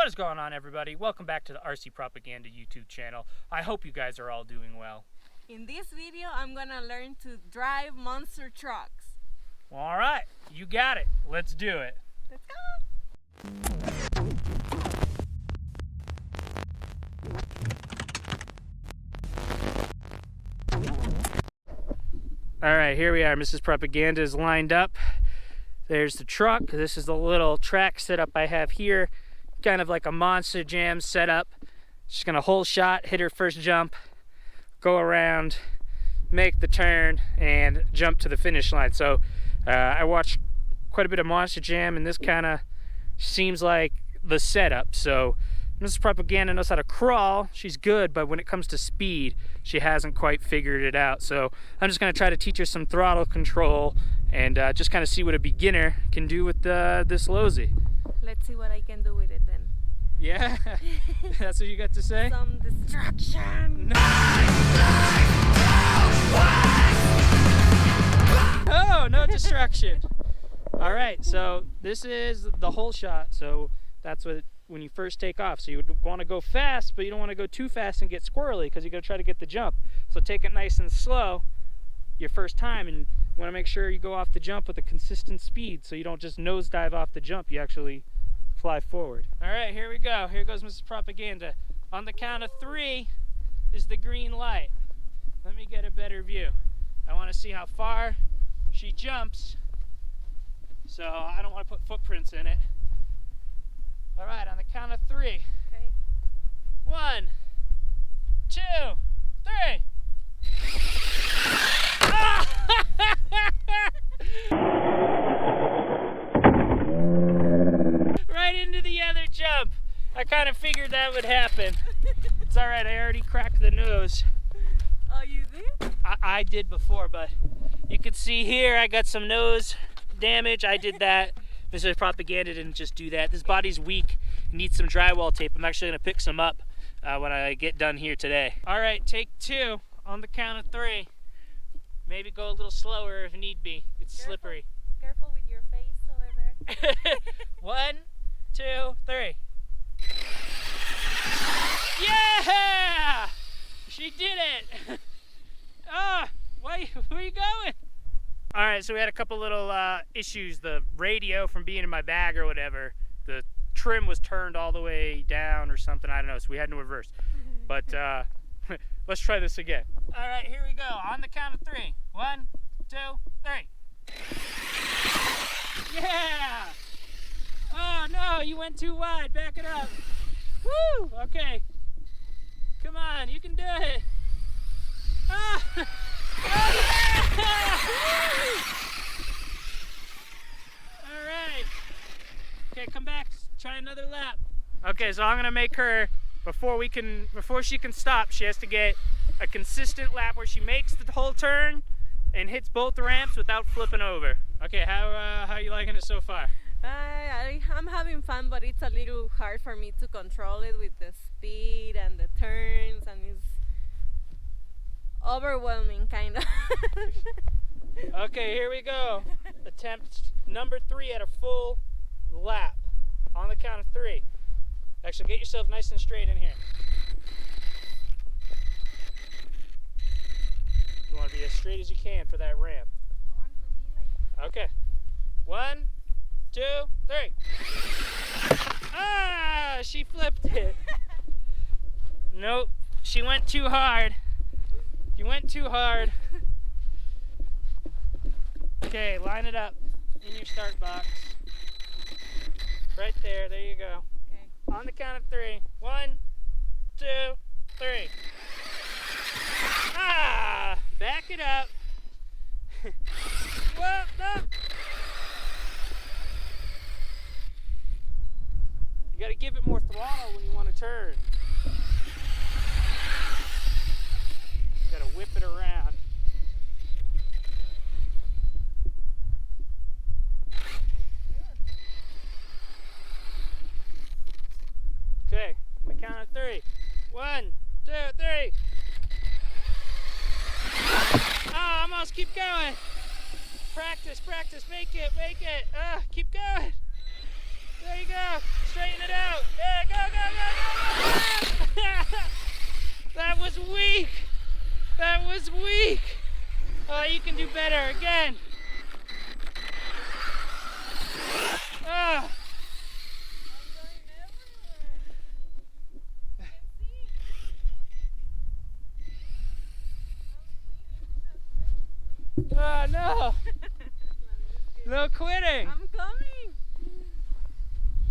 What is going on, everybody? Welcome back to the RC Propaganda YouTube channel. I hope you guys are all doing well. In this video, I'm gonna learn to drive monster trucks. All right, you got it. Let's do it. Let's go! All right, here we are. Mrs. Propaganda is lined up. There's the truck. This is the little track setup I have here. Kind of like a Monster Jam setup. She's gonna hole shot, hit her first jump, go around, make the turn, and jump to the finish line. So I watched quite a bit of Monster Jam, and this kind of seems like the setup. So Mrs. Propaganda knows how to crawl. She's good, but when it comes to speed, she hasn't quite figured it out. So I'm just gonna try to teach her some throttle control and just kind of see what a beginner can do with this Losi. Let's see what I can do with it then. Yeah? That's what you got to say? Some destruction! Oh, no destruction. All right, so this is the hole shot. So that's what when you first take off. So you would want to go fast, but you don't want to go too fast and get squirrely because you're going to try to get the jump. So take it nice and slow your first time, and you want to make sure you go off the jump with a consistent speed so you don't just nosedive off the jump. You actually fly forward. All right, here we go. Here goes Mrs. Propaganda. On the count of 3 is the green light. Let me get a better view. I want to see how far she jumps, so I don't want to put footprints in it. All right, on the count of 3. Okay. 1, 2, 3. Ah! Right into the other jump. I kind of figured that would happen. It's all right, I already cracked the nose. Oh, you did? I did before, but you can see here I got some nose damage. I did that. Mr. Propaganda didn't just do that. This body's weak. It needs some drywall tape. I'm actually going to pick some up when I get done here today. All right, take 2 on the count of 3. Maybe go a little slower if need be. It's slippery. Careful with your face over there. 1, 2, 3. Yeah! She did it! Ah, where are you going? All right, so we had a couple little issues. The radio from being in my bag or whatever, the trim was turned all the way down or something. I don't know, so we had no reverse. But let's try this again. All right, here we go. On the count of 3. 1, 2, 3. Yeah! Oh no, you went too wide. Back it up. Woo! Okay. Come on, you can do it. Ah! Oh, yeah! All right. Okay, come back. Try another lap. Okay, so I'm gonna make her before she can stop. She has to get a consistent lap where she makes the whole turn and hits both ramps without flipping over. Okay, how are you liking it so far? I'm having fun, but it's a little hard for me to control it with the speed and the turns, and it's overwhelming, kind of. Okay, here we go. Attempt number 3 at a full lap. On the count of 3. Actually, get yourself nice and straight in here. You want to be as straight as you can for that ramp. I want to be like... Okay. 1, 2, 3. Ah, she flipped it. Nope, she went too hard. You went too hard. Okay, line it up in your start box. Right there, there you go. Okay. On the count of 3. 1, 2, 3. Ah, back it up. Whoa, no. You gotta give it more throttle when you want to turn. You gotta whip it around. Okay, on the count of 3. 1, 2, 3. Oh, almost. Keep going. Practice, practice. Make it, make it. Keep going. There you go. Straighten it out. There you go. weak. Oh, you can do better. Again. Ah. Oh no! No quitting! I'm coming!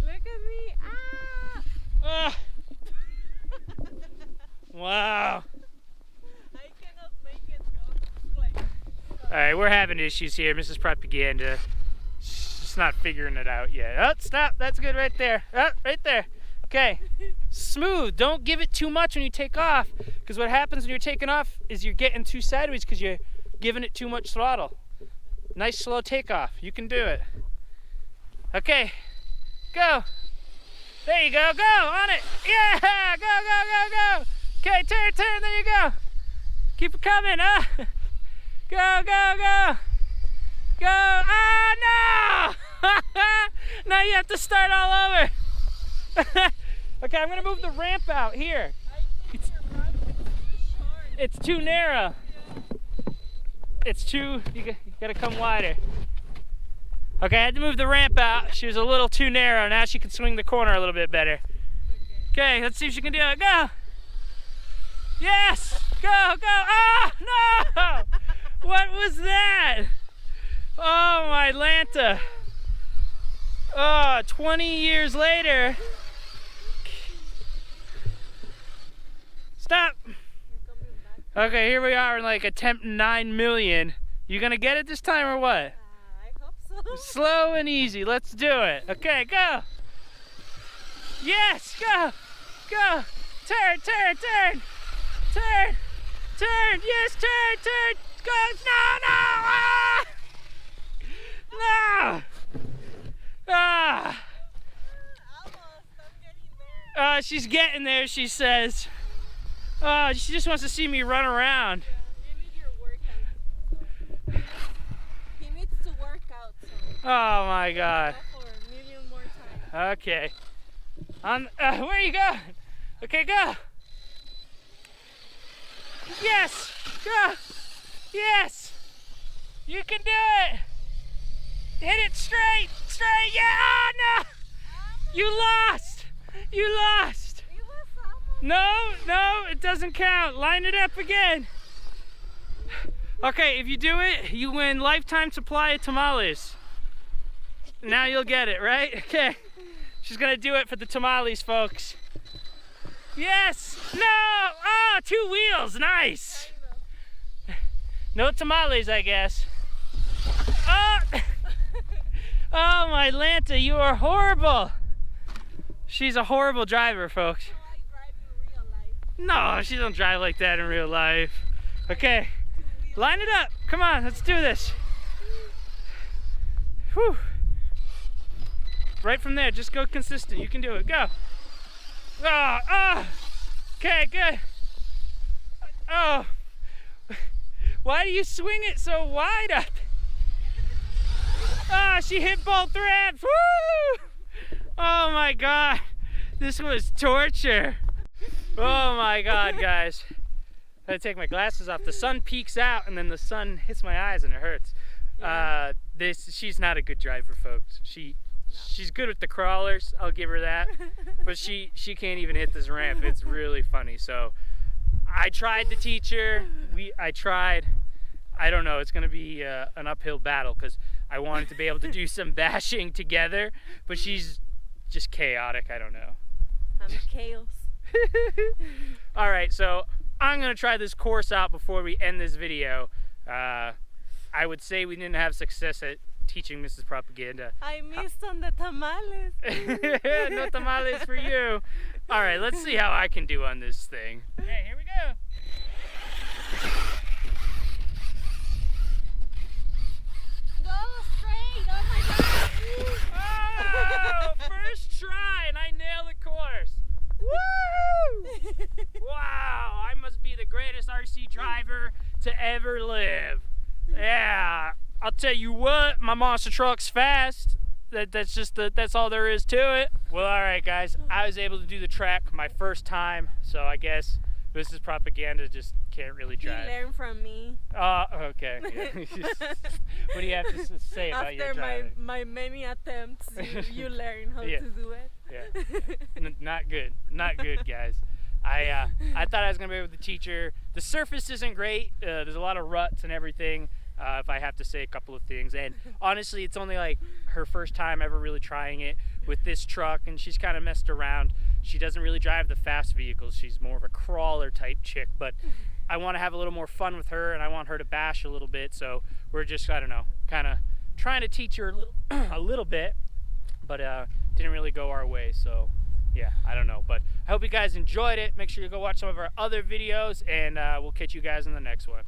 Look at me! Ah! Wow! I cannot make it go. Like, Alright, we're having issues here, Mrs. Propaganda. She's just not figuring it out yet. Oh, stop! That's good right there. Oh, right there. Okay. Smooth. Don't give it too much when you take off, because what happens when you're taking off is you're getting too sideways because you're giving it too much throttle. Nice slow takeoff. You can do it. Okay. Go. There you go. Go on it. Yeah. Go, go, go, go. Okay, turn, turn. There you go. Keep it coming. Go, go, go. Go. Oh, no. Now you have to start all over. Okay, I'm going to move the ramp out here. I think your ramp is too short. It's too narrow. It's too, you gotta come wider. Okay, I had to move the ramp out. She was a little too narrow. Now she can swing the corner a little bit better. Okay, let's see if she can do it. Go! Yes! Go, go! Oh, no! What was that? Oh, my Lanta. Oh, 20 years later. Stop! Okay, here we are in like attempt 9 million. You gonna get it this time or what? I hope so. Slow and easy. Let's do it. Okay, go. Yes, go. Go. Turn, turn, turn. Turn. Turn. Yes, turn, turn. Go. No, no. Ah! No. Ah. Almost. I'm getting there. She's getting there, she says. Oh, she just wants to see me run around. You need your workout. He needs to work out. So Oh my God. go for a million more times. Okay. Where are you going? Okay, go. Yes. Go. Yes. You can do it. Hit it straight. Straight. Yeah. Oh, no. You lost. You lost. It was almost. No, no, it doesn't count. Line it up again. Okay, if you do it, you win lifetime supply of tamales. Now you'll get it, right? Okay. She's gonna do it for the tamales, folks. Yes! No! Oh, 2 wheels, nice! No tamales, I guess. Oh! Oh, my Lanta, you are horrible. She's a horrible driver, folks. So I drive in real life. No, she don't drive like that in real life. Okay, line it up. Come on, let's do this. Whew. Right from there, just go consistent. You can do it. Go. Oh, oh. Okay, good. Oh. Why do you swing it so wide up? Oh, she hit both ramps. Woo! Oh my God. This was torture. Oh my God, guys. I had to take my glasses off. The sun peeks out and then the sun hits my eyes and it hurts. Yeah. She's not a good driver, folks. She's good with the crawlers, I'll give her that. But she can't even hit this ramp. It's really funny. So I tried to teach her. I tried. I don't know, it's gonna be an uphill battle because I wanted to be able to do some bashing together, but she's just chaotic. I don't know. I'm chaos. All right, so I'm gonna try this course out before we end this video. I would say we didn't have success at teaching Mrs. Propaganda. I missed on the tamales. No tamales for you. All right, let's see how I can do on this thing. Okay, here we go. Go straight. Oh my God. Oh, first try and I nailed the course. Woo! Wow, I must be the greatest RC driver to ever live. Yeah, I'll tell you what, my monster truck's fast. That's all there is to it. Well, all right, guys, I was able to do the track my first time, so I guess This is propaganda. Just can't really He drive. learned from me. Okay. Yeah. What do you have to say about your After driving? my many attempts, you learn how Yeah. to do it. Yeah. Not good. Not good, guys. I thought I was gonna be able to teach her. The surface isn't great. There's a lot of ruts and everything. If I have to say a couple of things, and honestly, it's only like her first time ever really trying it with this truck, and she's kind of messed around. She doesn't really drive the fast vehicles. She's more of a crawler type chick, but I want to have a little more fun with her, and I want her to bash a little bit. So we're just, I don't know, kind of trying to teach her a little bit, but didn't really go our way. So yeah, I don't know, but I hope you guys enjoyed it. Make sure you go watch some of our other videos, and we'll catch you guys in the next one.